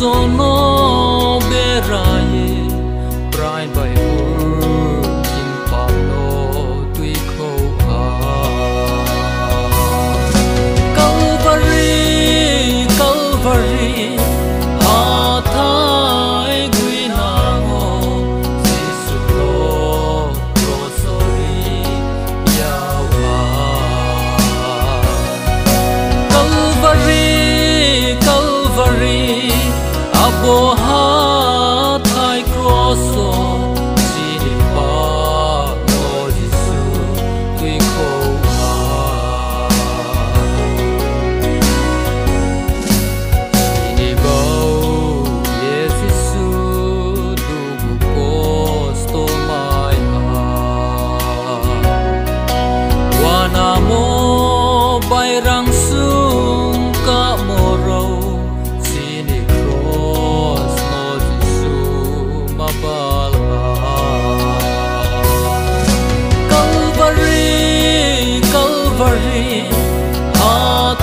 sono beraye prai bai in palo tui kho a Calvary Calvary ha thai gui na ho Jisu lo rosori yao a Calvary Calvary abo ha thai cross chini pa lo Jisu tui kho a chini baoh ye Jisu du ko sto mai ha wana mo bai rang sung ka mo ro chini cross no Jisu ma bal ha Calvary Calvary ha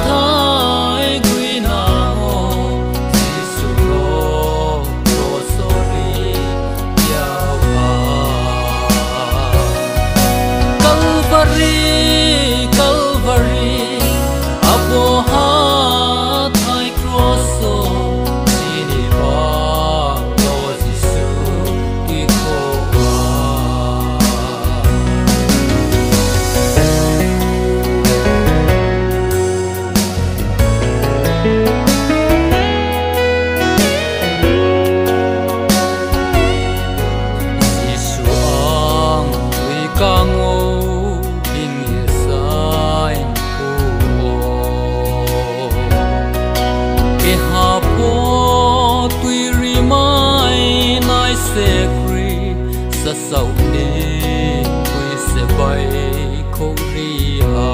thai gui na ho Jisu lo rosori yao ha Calvary Calvary abo ha thai cross chini pa lo Jisu tui kho a Jisu ang tui kang o ding ye sai pu o ke ha po tui ri mai nai se kri sa sau ni tui se bai kho ri ha